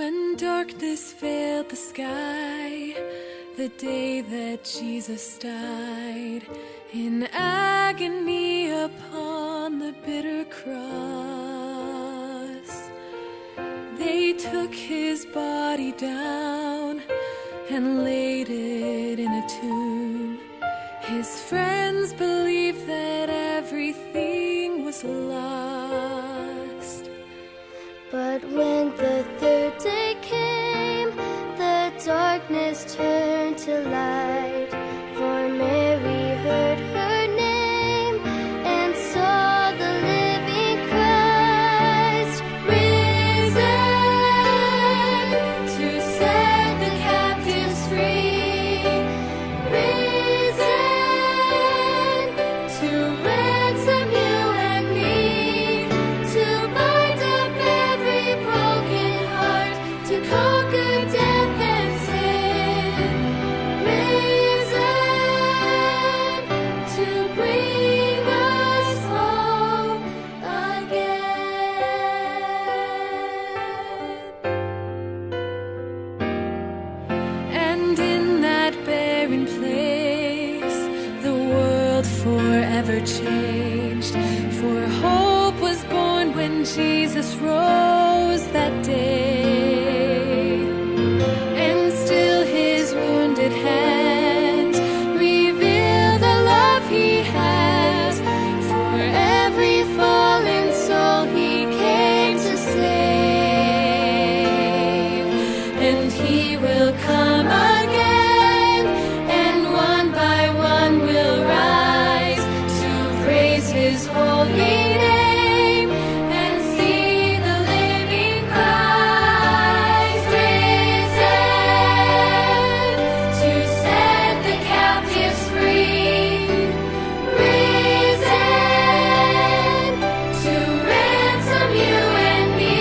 When darkness veiled the sky, the day that Jesus died, in agony upon the bitter cross, they took his body down and laid it in a tomb. His friends believed that everything was lost. But when the third day came, the darkness turned to light. For Mary heard her name and saw the living Christ risen to set the captives free. Risen to ransom you and me, to bind up every broken heart, to conquer death and sin. Risen to bring us home again. And in that barren place, the world forever changed. For hope was born when Jesus rose that day. And still his wounded hands reveal the love he has for every fallen soul he came to save. And he will come again, and one by one will rise to praise his holy name and see the living Christ risen to set the captives free. Risen to ransom you and me,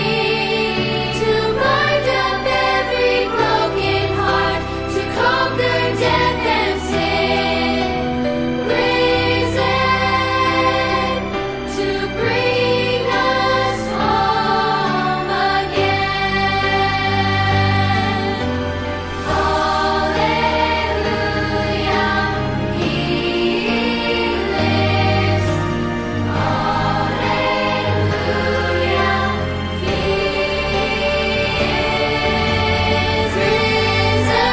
to bind up every broken heart, to conquer death and sin. Risen to bring us home again. Hallelujah, he lives. Hallelujah, he is risen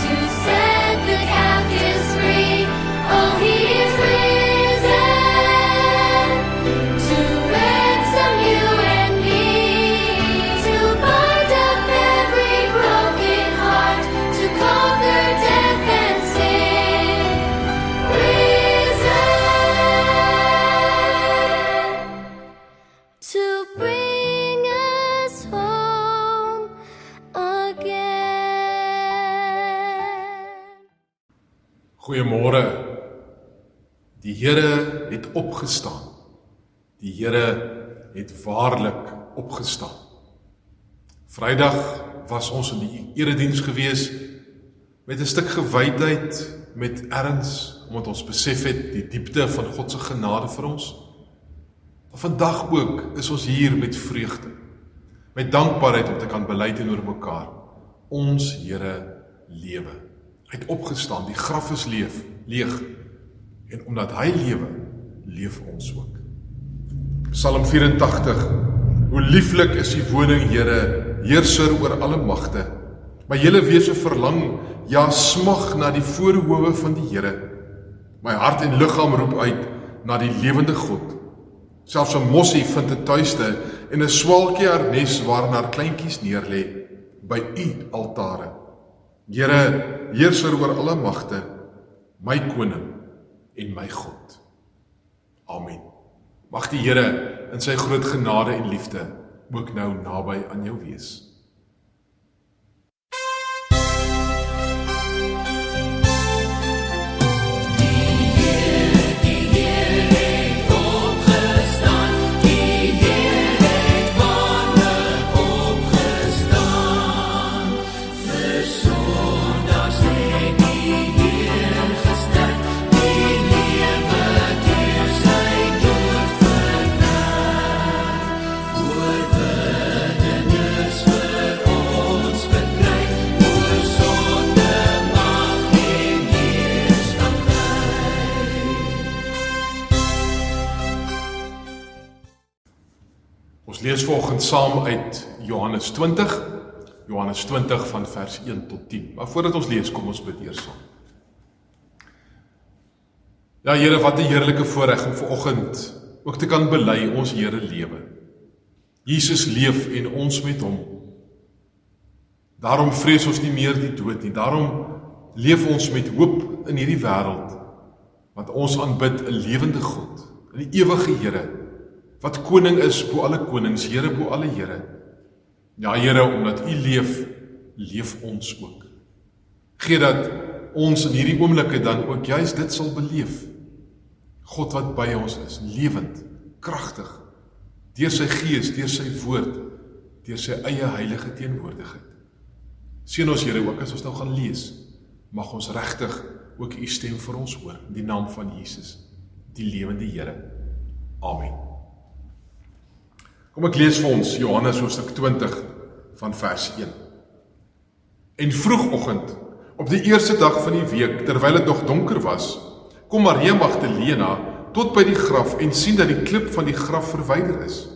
to set the captives free. Oh, he is risen to ransom you and me, to bind up every broken heart, to conquer death and sin. Risen to bring us home again. Goeiemôre. Die Here het opgestaan. Die Here het waarlik opgestaan. Vrydag was ons in die erediens gewees met 'n stuk gewydheid, met erns, omdat ons besef het die diepte van God se genade vir ons. Maar vandag ook is ons hier met vreugde, met dankbaarheid om te kan bely teenoor mekaar. Ons Here lewe. Hy het opgestaan, die graf is leeg. En omdat hy lewe, leef ons ook. Psalm 84. Hoe lieflik is die woning, Here, heerser oor alle magte. My hele wese verlang, ja smag na die voorhoewe van die Here. My hart en liggaam roep uit na die lewende God. Selfs 'n mossie vind 'n tuiste en 'n swaalkie haar nes waarin haar kleintjies neerlê by u altare. Here, heerser oor alle magte, my koning en my God. Amen. Mag die Here in sy groot genade en liefde ook nou naby aan jou wees. Voor de lees vanoggend saam uit Johannes 20 van vers 1 tot 10. Maar voordat ons lees, kom ons bid eers saam. Ja, Here, wat 'n heerlike voorreg om vanoggend ook te kan bely ons Here lewe. Jesus leef en ons met hom. Daarom vrees ons nie meer die dood nie. Daarom leef ons met hoop in hierdie wêreld, want ons aanbid 'n lewende God, 'n ewige Here, wat koning is bo alle konings, Here bo alle Here. Ja, Here, omdat U leef, leef ons ook. Gee dat ons in hierdie oomblikke dan ook juist dit sal beleef. God wat by ons is, lewend, kragtig, deur sy gees, deur sy woord, deur sy eie heilige teenwoordigheid. Seën ons, Here, ook as ons nou gaan lees, mag ons regtig ook U stem vir ons hoor, in die naam van Jesus, die lewende Here. Amen. Kom ek lees vir ons Johannes hoofstuk 20 van vers 1. En vroegoggend, op die eerste dag van die week, terwyl dit nog donker was, kom Maria Magdalena tot by die graf en sien dat die klip van die graf verwyder is.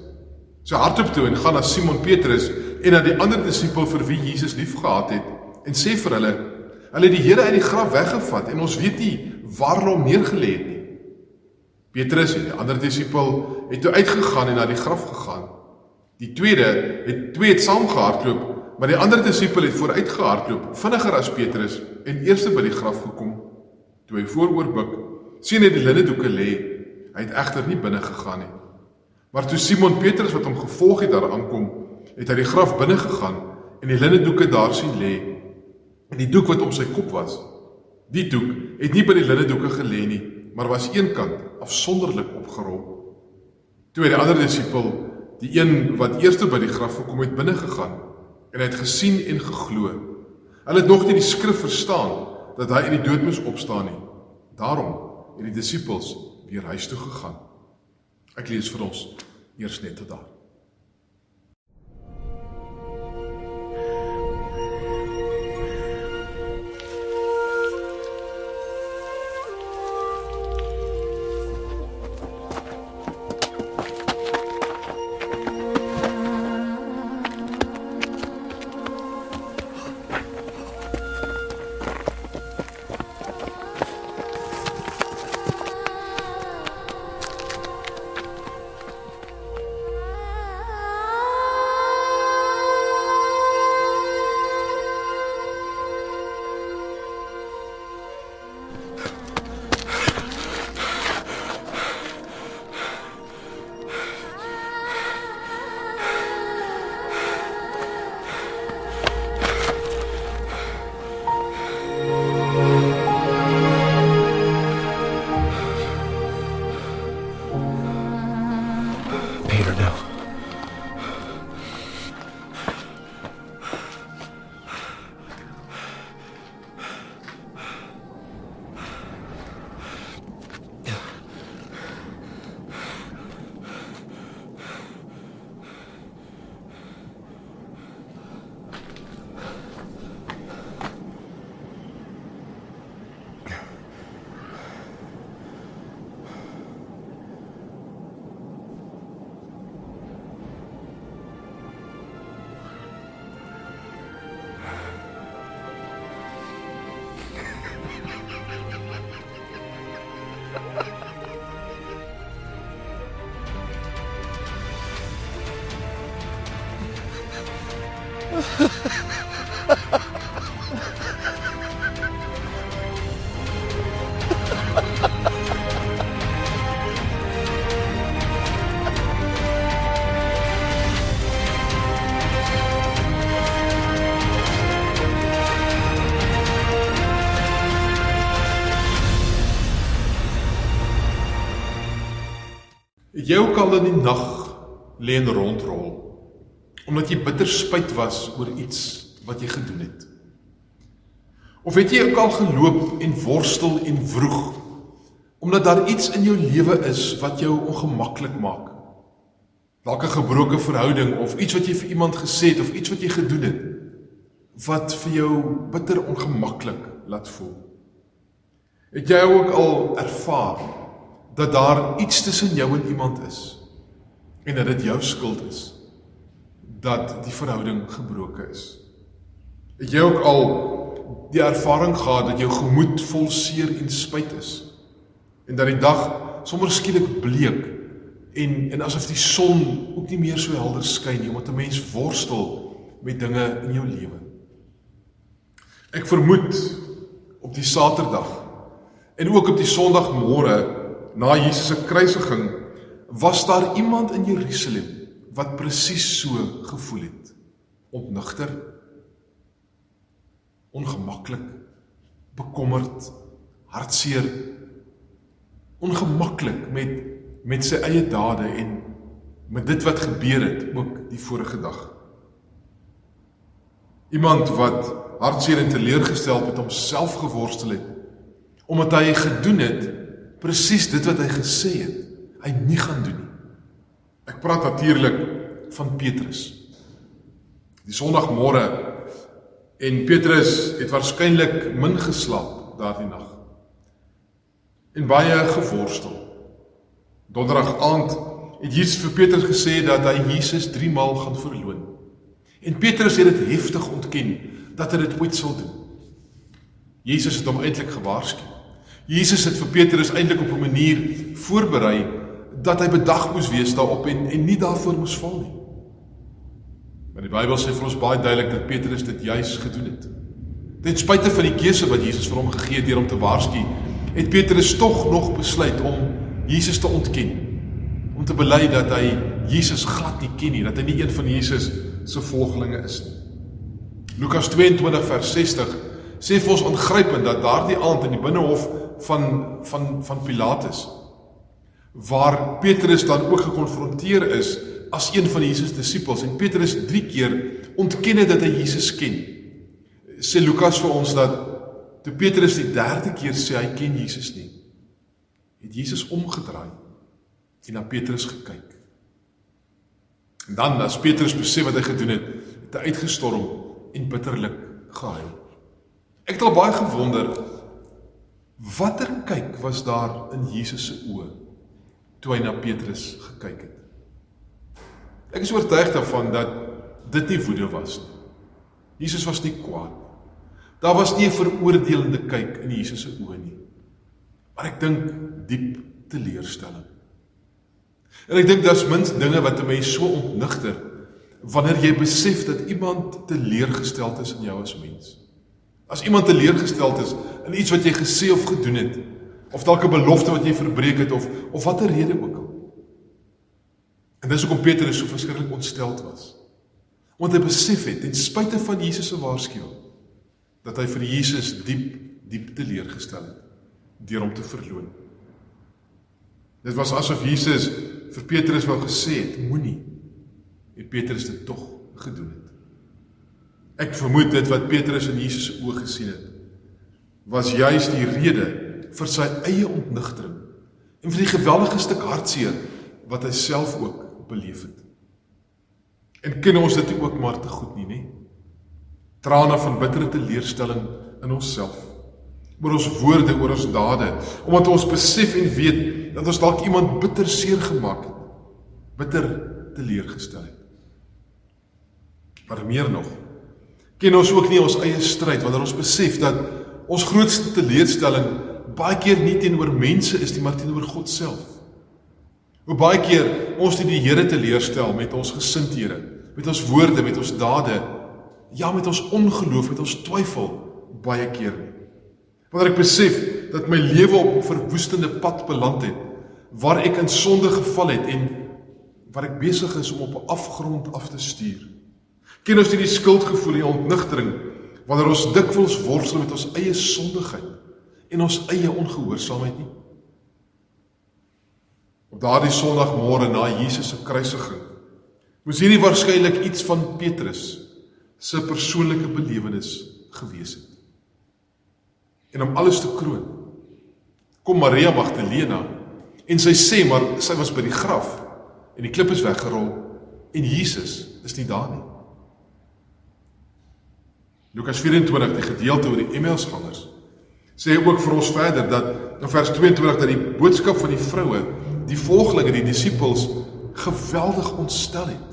Sy hardloop toe en gaan na Simon Petrus en na die ander disipel vir wie Jesus liefgehad het en sê vir hulle het die Here uit die graf weggevat en ons weet nie waar hulle hom neergelê het nie. Petrus en die ander disipel het toe uitgegaan en na die graf gegaan. Die twee het saam gehardloop, maar die ander disipel het vooruit gehardloop, vinniger as Petrus en eerste by die graf gekom. Toe hy vooroor buig, sien hy die linnedoeke lê. Hy het egter nie binne gegaan nie. Maar toe Simon Petrus wat hom gevolg het daar aankom, het hy die graf binne gegaan en die linnedoeke daar sien lê. En die doek wat om sy kop was, die doek het nie by die linnedoeke gelê nie, maar was eenkant afsonderlik opgerol. Toe het die ander disipel, die een wat eerste by die graf gekom het, binne gegaan en hy het gesien en geglo. Hulle het nog nie die skrif verstaan dat hy uit die dood moes opstaan nie. Daarom het die disipels weer huis toe gegaan. Ek lees vir ons eers net tot daar. Het jy ook al in die nag lê en rondrol, omdat jy bitter spyt was oor iets wat jy gedoen het? Of het jy ook al geloop en worstel en vroeg, omdat daar iets in jou lewe is wat jou ongemaklik maak? Dalk 'n gebroke verhouding, of iets wat jy vir iemand gesê het, of iets wat jy gedoen het, wat vir jou bitter ongemaklik laat voel? Het jy ook al ervaar dat daar iets tussen jou en iemand is, en dat dit jou skuld is, dat die verhouding gebroken is? Het jy ook al die ervaring gehad dat jou gemoed vol seer en spyt is? En dat die dag sommer skielik bleek en asof die son ook nie meer so helder skyn nie, omdat 'n mens worstel met dinge in jou lewe. Ek vermoed op die Saterdag en ook op die Sondagmôre na Jesus se kruisiging was daar iemand in Jerusalem wat presies so gevoel het. Ontnigter, ongemaklik, bekommerd, hartseer, ongemaklik met sy eie dade en met dit wat gebeur het ook die vorige dag. Iemand wat hartseer en teleurgesteld met homself geworstel het, omdat hy gedoen het presies dit wat hy gesê het, hy nie gaan doen nie. Ek praat natuurlik van Petrus. Die Sondagmôre en Petrus het waarskynlik min geslaap daardie nag en baie geworstel. Donderdag aand het Jesus vir Petrus gesê dat hy Jesus 3 maal gaan verloon. En Petrus het dit heftig ontken dat hy dit ooit sal doen. Jesus het hom eintlik gewaarsku. Jesus het vir Petrus eintlik op 'n manier voorberei dat hy bedag moes wees daarop en nie daarvoor moes val nie. Maar die Bybel sê vir ons baie duidelik dat Petrus dit juis gedoen het. Ten spyte van die keuse wat Jesus vir hom gegee het deur hom te waarsku, het Petrus tog nog besluit om Jesus te ontken, om te bely dat hy Jesus glad nie ken nie, dat hy nie een van Jesus se volgelinge is nie. Lukas 22 vers 60 sê vir ons aangrypend dat daardie aand in die binnehof van Pilatus, waar Petrus dan ook gekonfronteer is as een van Jesus disippels, en Petrus 3 keer ontken het dat hy Jesus ken. Sê Lukas vir ons dat toe Petrus die 3de keer sê hy ken Jesus nie, het Jesus omgedraai en na Petrus gekyk. En dan, as Petrus besef wat hy gedoen het, het hy uitgestorm en bitterlik gehuil. Ek het al baie gewonder, watter kyk was daar in Jesus se oë toe hy na Petrus gekyk het? Ek is oortuig daarvan dat dit nie woede was nie. Jesus was nie kwaad. Daar was nie 'n veroordelende kyk in Jesus se oë nie. Maar ek dink diep teleurstelling. En ek dink daar's mins dinge wat 'n mens so ontnigter wanneer jy besef dat iemand teleurgesteld is in jou as mens. As iemand teleurgesteld is in iets wat jy gesê of gedoen het, of dalk 'n belofte wat jy verbreek het, of watter rede ook al. En dis hoekom Petrus so verskriklik ontsteld was. Want hy besef het, ten spyte van Jesus se waarskuwing, dat hy vir Jesus diep teleurgestel het, deur hom te verloon. Dit was asof Jesus vir Petrus wou gesê het, moenie, en Petrus dit tog gedoen het. Ek vermoed dit wat Petrus in Jesus se oë gesien het, was juis die rede vir sy eie ontnigtering en vir die geweldige stuk hartseer wat hy self ook beleef het. En ken ons dit ook maar te goed nie, nee? Trane van bittere teleurstelling in onsself, oor ons woorde, oor ons dade, omdat ons besef en weet dat ons dalk iemand bitter seer gemaak het, bitter teleurgestel het. Maar meer nog, ken ons ook nie ons eie stryd, wanneer ons besef dat ons grootste teleurstelling baie keer nie teenoor mense is nie, maar teenoor God self. Hoe baie keer ons nie die Here teleurstel met ons gesindhede, met ons woorde, met ons dade, ja, met ons ongeloof, met ons twyfel, baie keer nie. Wanneer ek besef dat my lewe op 'n verwoestende pad beland het, waar ek in sonde geval het en waar ek besig is om op 'n afgrond af te stuur. Ken ons nie die skuldgevoel en ontnigtering, wanneer ons dikwels worstel met ons eie sondigheid en ons eie ongehoorsaamheid nie? Op daardie Sondagmôre na Jesus se kruisiging, moes hierdie waarskynlik iets van Petrus se persoonlike belewenis gewees het. En om alles te kroon, kom Maria Magdalena en sy sê, maar sy was by die graf en die klip is weggerol en Jesus is nie daar nie. Lukas 24, die gedeelte oor die Emmausgangers, sê ook vir ons verder dat in vers 22 dat die boodskap van die vroue, die volgelinge, die disippels geweldig ontstel het.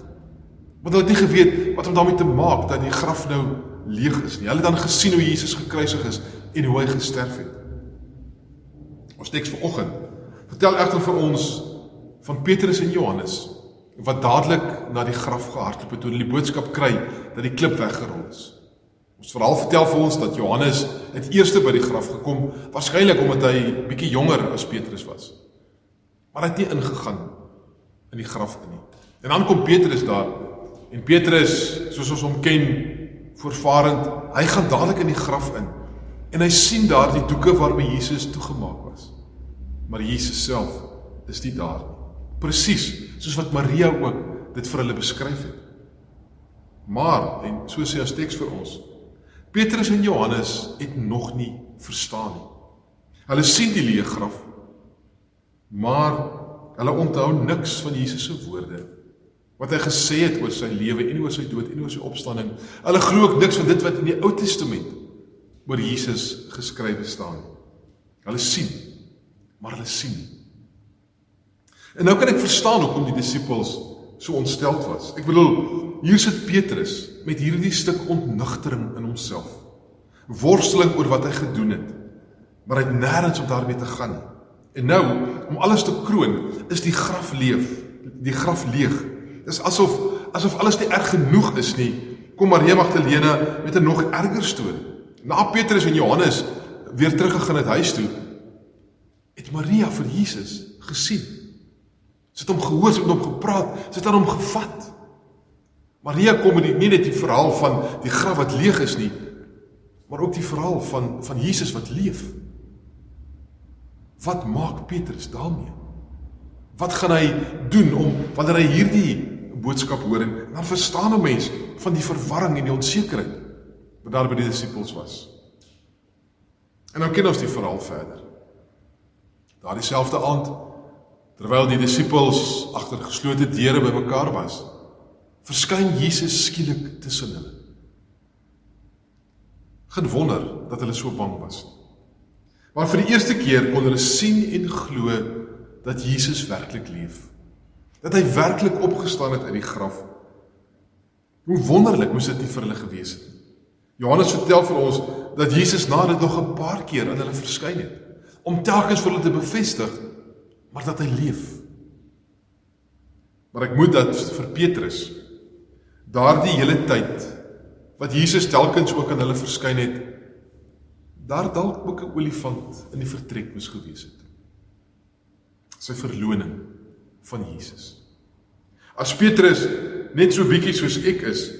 Want hulle het nie geweet wat om daarmee te maak, dat die graf nou leeg is nie. Hulle het dan gesien hoe Jesus gekruisig is, en hoe hy gesterf het. Ons teks vanoggend vertel egter vir ons van Petrus en Johannes, wat dadelik na die graf gehardloop het, toe hulle die boodskap kry, dat die klip weggerol is. Ons verhaal vertel vir ons dat Johannes het eerste by die graf gekom, waarskynlik omdat hy bietjie jonger as Petrus was. Maar hy het nie ingegaan in die graf in nie. En dan kom Petrus daar, en Petrus, soos ons hom ken, voorvarend, hy gaan dadelik in die graf in, en hy sien daar die doeke waarmee Jesus toegemaak was. Maar Jesus self is nie daar nie. Presies, soos wat Maria ook dit vir hulle beskryf het. Maar, en so sê as teks vir ons, Petrus en Johannes het nog nie verstaan nie. Hulle sien die leë graf, maar hulle onthou niks van Jesus se woorde, wat hy gesê het oor sy lewe en oor sy dood en oor sy opstanding. Hulle glo ook niks van dit wat in die Ou Testament oor Jesus geskrywe staan. Hulle sien, maar hulle sien nie. En nou kan ek verstaan hoekom die disippels so ontsteld was. Ek bedoel, hier sit Petrus met hierdie stuk ontnugtering in homself. Worsteling oor wat hy gedoen het, maar hy het nêrens om daarmee te gaan nie. En nou, om alles te kroon, is die graf leeg. Dis asof alles nie erg genoeg is nie, kom Maria Magdalena met 'n nog erger storie. Na Petrus en Johannes weer teruggegaan het huis toe, het Maria vir Jesus gesien. Sy het hom gehoor, sy het hom gepraat, sy het aan hom gevat. Maria kom nie net die verhaal van die graf wat leeg is nie, maar ook die verhaal van Jesus wat leef. Wat maak Petrus daarmee? Wat gaan hy doen wanneer hy hierdie boodskap hoor, en dan verstaan 'n mens van die verwarring en die onsekerheid wat daar by die disippels was. En nou ken ons die verhaal verder. Daar dieselfde aand, terwyl die disippels agter geslote deure by mekaar was, verskyn Jesus skielik tussen hulle. Geen wonder dat hulle so bang was. Maar vir die eerste keer kon hulle sien en glo dat Jesus werklik leef. Dat hy werklik opgestaan het uit die graf. Hoe wonderlik moes dit nie vir hulle gewees het. Johannes vertel vir ons dat Jesus na dit nog 'n paar keer aan hulle verskyn het, om telkens vir hulle te bevestig, maar dat hy leef. Maar ek moet dat vir Petrus, daardie hele tyd, wat Jesus telkens ook aan hulle verskyn het, daar dalk ook 'n olifant in die vertrek moes gewees het. Sy verloning van Jesus. As Petrus net so bietjie soos ek is,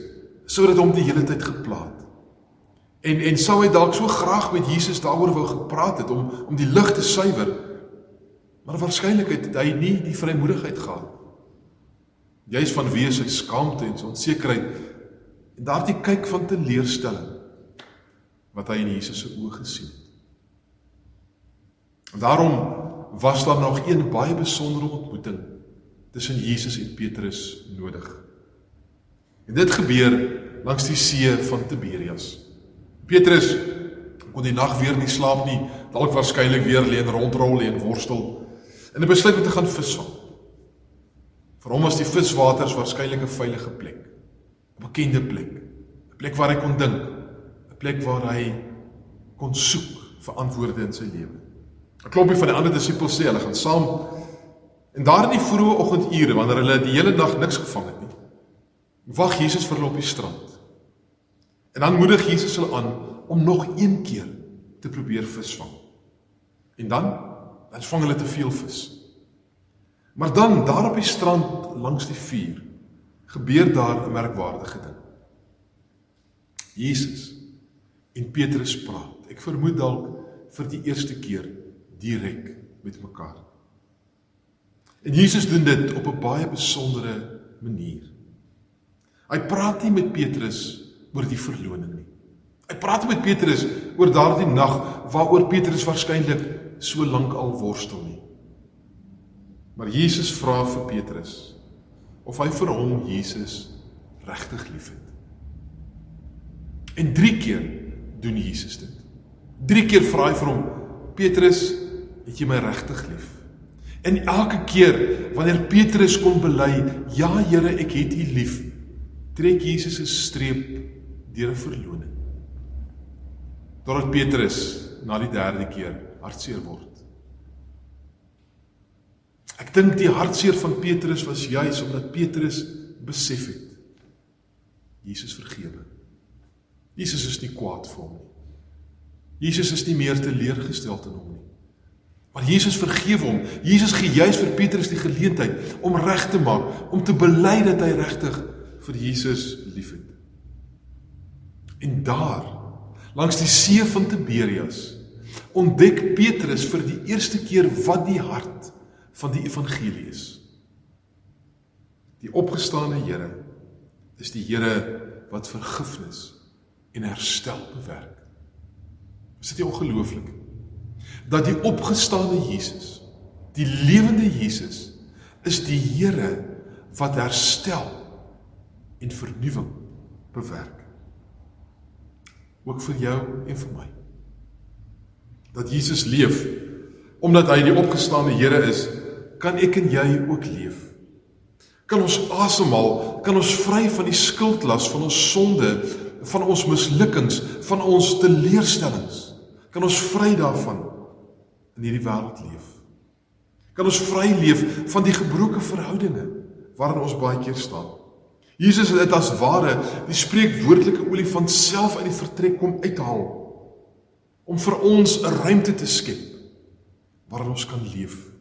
sou dit hom die hele tyd geplaat. En sou hy dalk so graag met Jesus daaroor wou gepraat het, om die lig te suiwer, maar waarskynlik het hy nie die vrymoedigheid gehad. Juis vanweë sy skaamte en sy onsekerheid, en daardie kyk van teleurstelling, wat hy in Jesus se oë gesien het. En daarom was daar nog een baie besondere ontmoeting tussen Jesus en Petrus nodig. En dit gebeur langs die see van Tiberias. Petrus kon die nag weer nie slaap nie, dalk waarskynlik weer lê en rondrol en worstel, en hy besluit om te gaan visvang. Vir hom was die viswaters waarskynlik 'n veilige plek, 'n bekende plek, 'n plek waar hy kon dink, 'n plek waar hy kon soek vir antwoorde in sy lewe. 'n Klompie van die ander disippels sê, hulle gaan saam, en daar in die vroeë oggendure, wanneer hulle die hele nag niks gevang het nie, wag Jesus vir hulle op die strand. En dan moedig Jesus hulle aan om nog een keer te probeer visvang. En dan vang hulle te veel vis. Maar dan, daar op die strand langs die vuur, gebeur daar 'n merkwaardige ding. Jesus en Petrus praat, ek vermoed dalk vir die eerste keer direk met mekaar. En Jesus doen dit op 'n baie besondere manier. Hy praat nie met Petrus oor die verloning nie. Hy praat met Petrus oor daardie nag waaroor Petrus waarskynlik so lank al worstel nie. Maar Jesus vra vir Petrus of hy vir hom, Jesus, regtig liefhet. En 3 keer doen Jesus dit. 3 keer vra hy vir hom, Petrus, het jy my regtig lief? En elke keer wanneer Petrus kon bely, ja Here, ek het U lief, trek Jesus 'n streep deur 'n verloning. Totdat Petrus na die 3de keer hartseer word. Ek dink die hartseer van Petrus was juis omdat Petrus besef het, Jesus vergewe. Jesus is nie kwaad vir hom nie. Jesus is nie meer teleurgesteld in hom nie. Maar Jesus vergewe hom. Jesus gee juis vir Petrus die geleentheid om reg te maak, om te bely dat hy regtig vir Jesus liefhet. En daar, langs die see van Tiberias, ontdek Petrus vir die eerste keer wat die hart van die evangelie is. Die opgestane Here is die Here wat vergifnis en herstel bewerk. Is dit nie ongelooflik? Dat die opgestane Jesus, die lewende Jesus, is die Here wat herstel en vernuwing bewerk. Ook vir jou en vir my. Dat Jesus leef, omdat hy die opgestane Here is, kan ek en jy ook leef. Kan ons asemhaal, kan ons vry van die skuldlas, van ons sonde, van ons mislukkings, van ons teleurstellings. Kan ons vry daarvan in hierdie wêreld leef. Kan ons vry leef van die gebroke verhoudinge waarin ons baie keer staan. Jesus het as ware die spreekwoordelike olifant self uit die vertrek kom uithaal, om vir ons 'n ruimte te skep, waarin ons kan leef.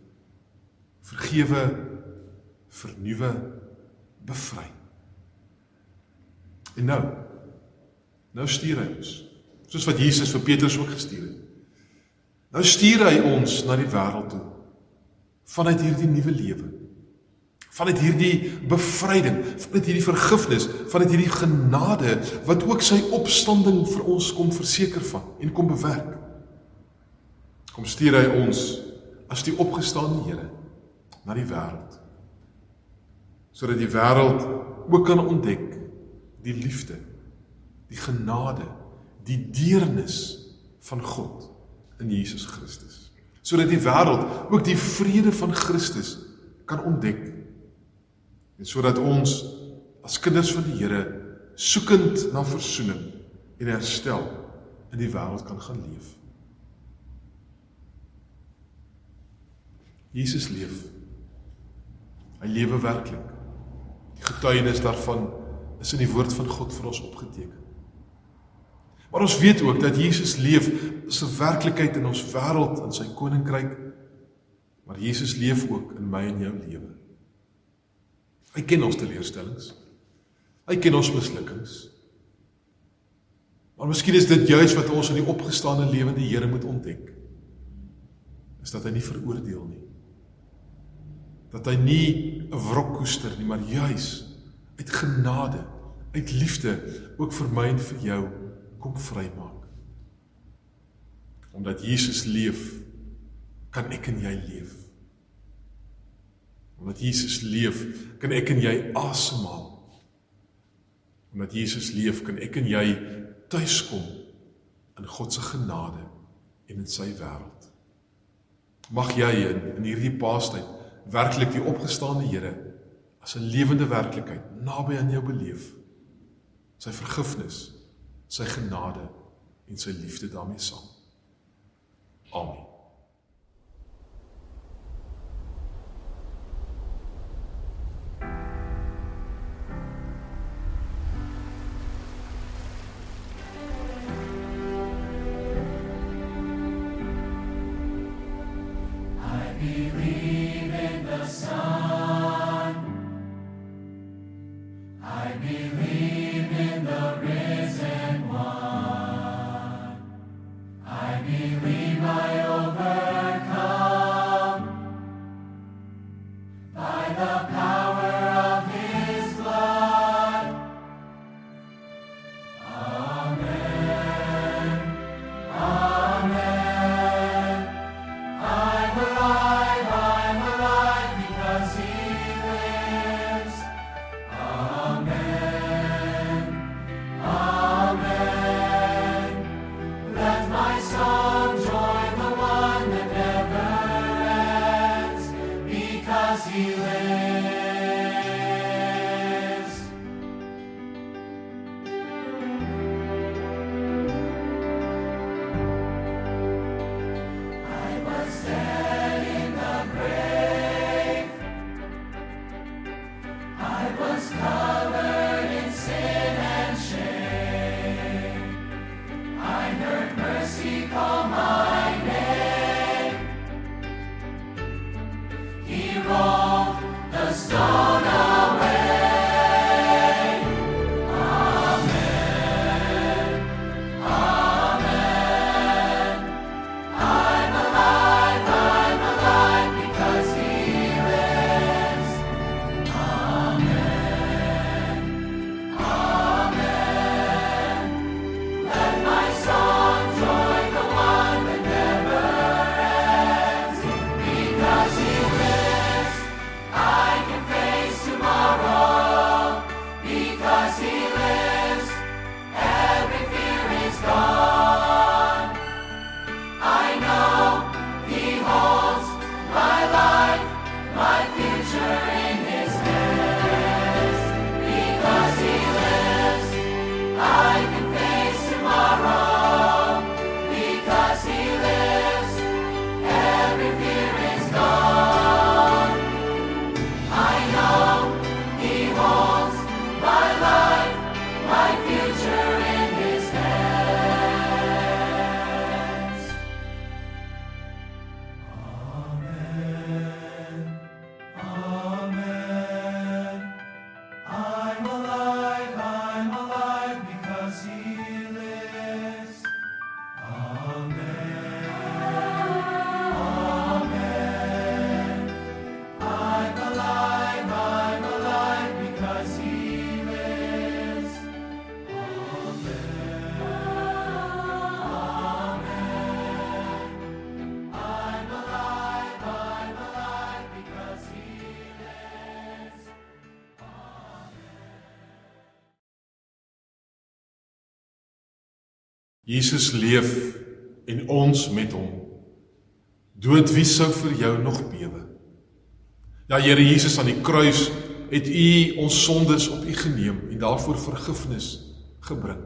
Vergewe, vernuwe, bevry. En nou stuur hy ons, soos wat Jesus vir Petrus ook gestuur het. Nou stuur hy ons na die wêreld toe, vanuit hierdie nuwe lewe, vanuit hierdie bevryding, vanuit hierdie vergifnis, vanuit hierdie genade, wat ook sy opstanding vir ons kom verseker van, en kom bewerk. Kom stuur hy ons, as die opgestane Here, na die wêreld, sodat die wêreld ook kan ontdek, die liefde, die genade, die deernis van God, in Jesus Christus. Sodat die wêreld ook die vrede van Christus kan ontdek. En sodat ons as kinders van die Here soekend na versoening en herstel in die wêreld kan gaan leef. Jesus leef. Hy lewe werklik. Die getuienis daarvan is in die woord van God vir ons opgeteken. Maar ons weet ook dat Jesus leef is 'n werklikheid in ons wêreld, in sy koninkryk, maar Jesus leef ook in my en jou lewe. Hy ken ons teleurstellings, hy ken ons mislukkings, maar miskien is dit juist wat ons in die opgestane lewende Here moet ontdek, is dat hy nie veroordeel nie, dat hy nie 'n wrok koester nie, maar juis uit genade, uit liefde, ook vir my en vir jou, kom vrymaak. Omdat Jesus leef, kan ek en jy leef. Omdat Jesus leef, kan ek en jy asemhaal. Omdat Jesus leef, kan ek en jy tuiskom in God se genade en in sy wêreld. Mag jy in hierdie Paastyd werklik die opgestane Here as 'n lewende werklikheid naby aan jou beleef. Sy vergifnis, sy genade en sy liefde daarmee saam. Amen. Let my song join I know He holds my life, my future in His hands. Because He lives, I can face tomorrow. Because He lives, every fear is gone. I know He holds my life, my future in His hands. Amen, amen. I'm alive because He lives. Amen, amen. I'm alive because He lives. Amen, amen. I'm alive because He lives. Jesus leef en ons met hom. Dood, wie sou vir jou nog bewe? Ja, Here Jesus, aan die kruis het U ons sondes op U geneem en daarvoor vergifnis gebring.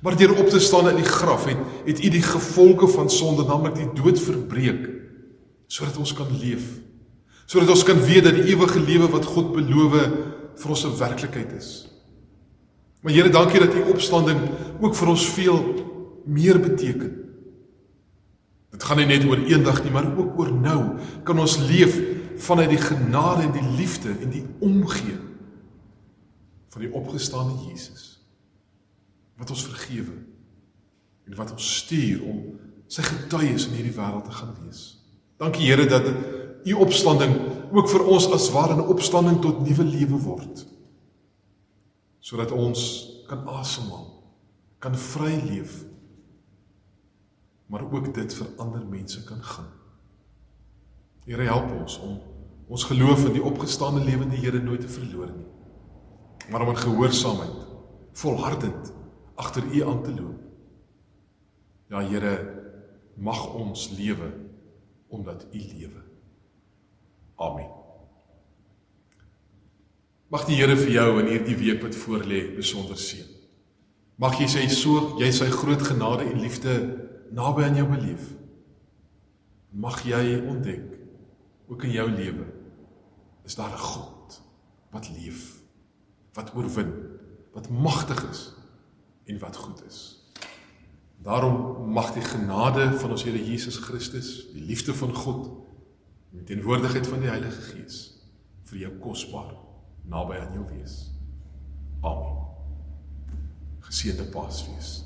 Maar deur op te staan in die graf het U die gevolge van sonde, naamlik die dood, verbreek, sodat ons kan leef. Sodat ons kan weet dat die ewige lewe wat God beloof vir ons 'n werklikheid is. Maar Here, dankie dat U opstanding ook vir ons veel meer beteken. Dit gaan nie net oor eendag nie, maar ook oor nou. Kan ons leef vanuit die genade en die liefde en die omgee van die opgestane Jesus, wat ons vergewe en wat ons stuur om sy getuies in hierdie wêreld te gaan wees. Dankie Here dat U opstanding ook vir ons as ware 'n opstanding tot nuwe lewe word, sodat ons kan asemhaal, kan vry leef, maar ook dit vir ander mense kan gaan. Here, help ons om ons geloof in die opgestane lewende Here nooit te verloor nie, maar om in gehoorsaamheid, volhardend agter U aan te loop. Ja, Here, mag ons lewe omdat U lewe. Amen. Mag die Here vir jou in hierdie week wat voorlê besonder seën. Mag jy sy groot genade en liefde naby aan jou beleef. Mag jy ontdek, ook in jou lewe, is daar 'n God wat leef, wat oorwin, wat magtig is en wat goed is. Daarom mag die genade van ons Here Jesus Christus, die liefde van God, en die teenwoordigheid van die Heilige Gees vir jou kosbaar naby aan jou wees. Amen. Geseënde Paasfees.